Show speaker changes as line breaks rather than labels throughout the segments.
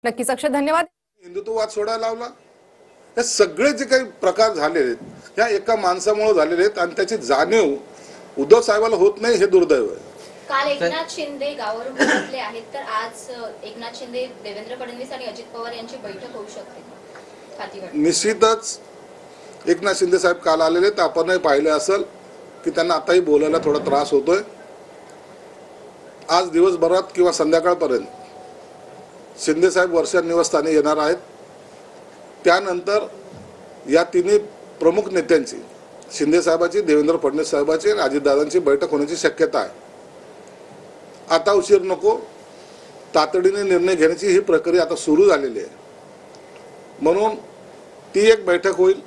नक्कीच अक्षय, धन्यवाद.
हिंदुत्ववाद सोडायला लावला। हे सगळे जे काही प्रकार झालेले आहेत ह्या एका माणसामुळे झालेले आहेत आणि त्याची जाणीव उद्धव साहेबांना होत नाही, हे दुर्दैव आहे।
काल एकनाथ शिंदे गावावरून पोहोचले आहेत, तर आज एकनाथ शिंदे, देवेंद्र फडणवीस आणि अजित पवार यांची बैठक होऊ शकते।
निश्चितच एकनाथ शिंदे साहेब काल आलेले आहेत, आपणही पाहिलं असेल की त्यांना आताही बोलायला थोडा त्रास होतोय। आज दिवसभरात किंवा संध्याकाळपर्यंत शिंदे साहेब वर्षा निवासस्थानी येणार आहेत। त्यानंतर या तिन्ही प्रमुख नेत्यांची, शिंदे साहेबांची, देवेंद्र फडणवीस साहेबांची आणि अजितदादांची बैठक होण्याची शक्यता आहे। आता उशीर नको, तातडीने निर्णय घेण्याची ही प्रक्रिया आता सुरू झालेली आहे। म्हणून ती एक बैठक होईल।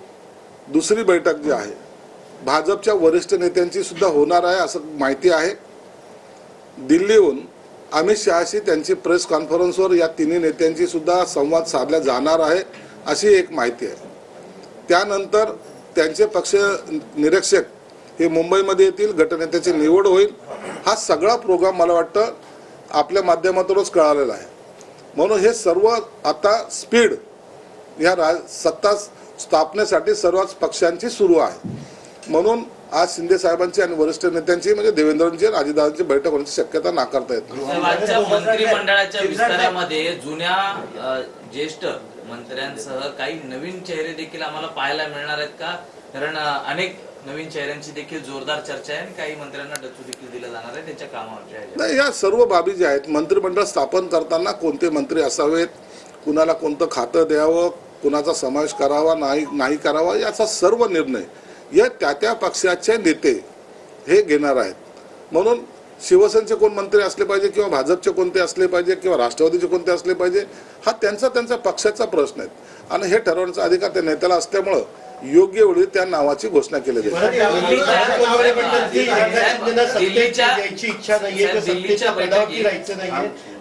दुसरी बैठक जी आहे भाजपच्या वरिष्ठ नेत्यांची सुद्धा होणार आहे असं माहिती आहे। दिल्लीहून अमित शहाशी त्यांची प्रेस कॉन्फरन्सवर या तिन्ही नेत्यांची सुद्धा संवाद साधला जाणार आहे अशी एक माहिती आहे। त्यानंतर त्यांचे पक्ष निरीक्षक हे मुंबईमध्ये येतील, गटनेत्याची निवड होईल। हा सगळा प्रोग्राम मला वाटतं आपल्या माध्यमातूनच कळालेला आहे। म्हणून हे सर्व आता स्पीड या सत्ता स्थापनेसाठी सर्वच पक्षांची सुरू आहे। म्हणून आज शिंदे साहेबांची आणि वरिष्ठ नेत्यांची म्हणजे देवेंद्रजी आणि अजितदादांची बैठक होण्याची शक्यता नाकारता येत
नाही। मंत्रिमंडळाच्या विस्तारामध्ये जुन्या ज्येष्ठ मंत्र्यांसह काही नवीन चेहरे देखील आम्हाला पाहायला मिळणार आहेत का? कारण अनेक नवीन चेहऱ्यांची देखील जोरदार चर्चा आहे आणि काही मंत्र्यांना डचू देखील दिला जाणार आहे त्यांच्या कामावरच्या।
नाही, या सर्व बाबी ज्या आहेत, मंत्रिमंडळ स्थापन करताना कोणते मंत्री असावेत, कुणाला कोणतं खातं द्यावं, कुणाचा समावेश करावा नाही करावा, याचा सर्व निर्णय या त्या पक्षाचे नेते हे घेणार आहेत। म्हणून शिवसेनेचे कोण मंत्री असले पाहिजे किंवा भाजपचे कोणते असले पाहिजे किंवा राष्ट्रवादीचे कोणते असले पाहिजे, हा त्यांचा पक्षाचा प्रश्न आहे आणि हे ठरवण्याचा अधिकार त्या नेत्याला असल्यामुळे योग्य वेळी त्या नावाची घोषणा केली जाईल।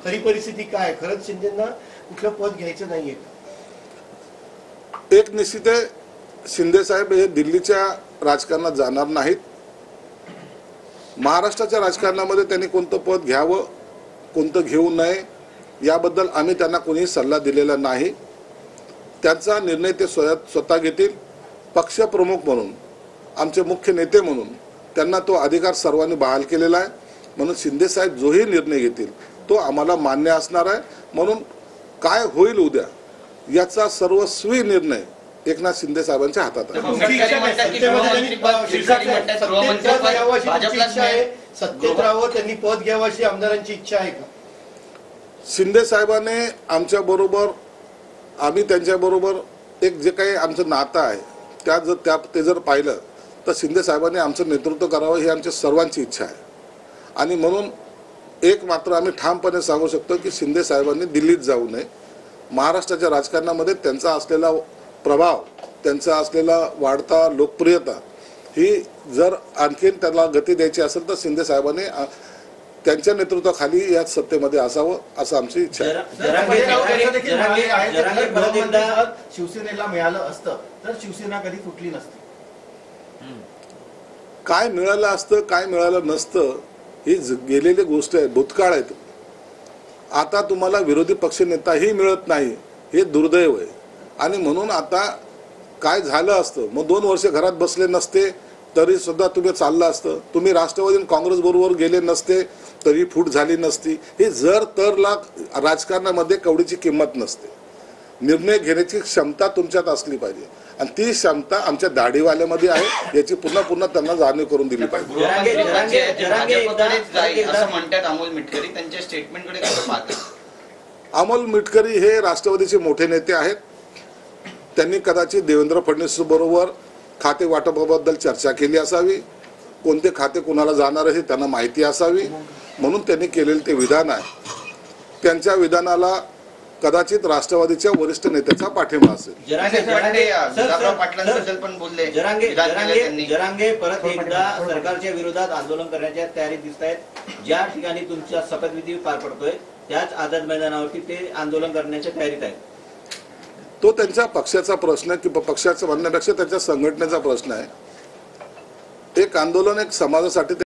तरी परिस्थिती काय, खरंच शिंदेंना कुठलं पद घ्यायचं नाहीये?
एक निश्चित आहे, शिंदे साहेब हे दिल्लीच्या राजकारणात जाणार नाहीत। महाराष्ट्राच्या राजकारणामध्ये त्यांनी कोणतं पद घ्यावं, कोणतं घेऊ नये याबद्दल आम्ही त्यांना कोणीही सल्ला दिलेला नाही। त्यांचा निर्णय ते स्वतः घेतील। पक्षप्रमुख म्हणून, आमचे मुख्य नेते म्हणून त्यांना तो अधिकार सर्वांनी बहाल केलेला आहे। म्हणून शिंदे साहेब जोही निर्णय घेतील तो आम्हाला मान्य असणार आहे। म्हणून काय होईल उद्या याचा सर्वस्वी निर्णय एकनाथ शिंदे साहेबांच्या हातात आहे।
सत्तेत राहावं, त्यांनी पद घ्यावं अशी आमदारांची इच्छा आहे का?
शिंदे साहेबांनी आमच्या बरोबर, आम्ही त्यांच्या बरोबर एक जे काही आमचं नातं आहे ते जर पाहिलं तर शिंदे साहेबांनी आमचं नेतृत्व करावं ही आमच्या सर्वांची इच्छा आहे। आणि म्हणून एक मात्र आम्ही ठामपणे सांगू शकतो की शिंदे साहेबांनी दिल्लीत जाऊ नये। महाराष्ट्राच्या राजकारणामध्ये त्यांचा असलेला प्रभाव, त्यांचा असलेला वाढता लोकप्रियता ही जर आणखीन त्याला गती द्यायची असेल तर शिंदे साहेबांनी त्यांच्या नेतृत्वाखाली या सत्तेमध्ये असावं असं आमची इच्छा आहे।
शिवसेनेला मिळालं असतं तर शिवसेना कधी फुटली नसती।
काय मिळालं असतं, काय मिळालं नसतं ही गेलेली गोष्ट आहे, भूतकाळ आहे। आता तुम्हाला विरोधी पक्षनेताही मिळत नाही, हे दुर्दैव आहे। आणि म्हणून आता काय झालं असतं, मग 2 वर्ष घरात बसले नसते तरी सुद्धा तुम्ही चाललं असतं, तुम्ही राष्ट्रवादी आणि काँग्रेस बरोबर गेले नसते तरी फूट झाली नसती। हे जर तरला राजकारणामध्ये कवडीची किंमत नसते। निर्णय घेण्याची क्षमता तुमच्यात असली पाहिजे आणि ती क्षमता आमच्या दाढीवाल्यामध्ये आहे, याची पुन्हा त्यांना जाणीव करून दिली पाहिजे। अमोल मिटकरी हे राष्ट्रवादीचे मोठे नेते आहेत। त्यांनी कदाचित देवेंद्र फडणवीस बरोबर खाते वाटपाबद्दल चर्चा केली असावी, कोणते खाते कुणाला जाणार आहे त्यांना माहिती असावी, म्हणून त्यांनी केलेले ते विधान आहे। त्यांच्या विधानाला कदाचित राष्ट्रवादीच्या वरिष्ठ नेत्याचा पाठिंबा असेल।
जरांगे परत एकदा सरकारच्या विरोधात आंदोलन करण्याच्या तयारीत दिसत आहेत। ज्या ठिकाणी तुमचा शपथविधी पार पडतोय त्याच आझाद मैदानावरती ते आंदोलन करण्याच्या तयारीत आहेत।
तो त्यांच्या पक्षाचा प्रश्न किंवा पक्षाचा म्हणण्यापेक्षा त्यांच्या संघटनेचा प्रश्न आहे। एक आंदोलन एक समाजासाठी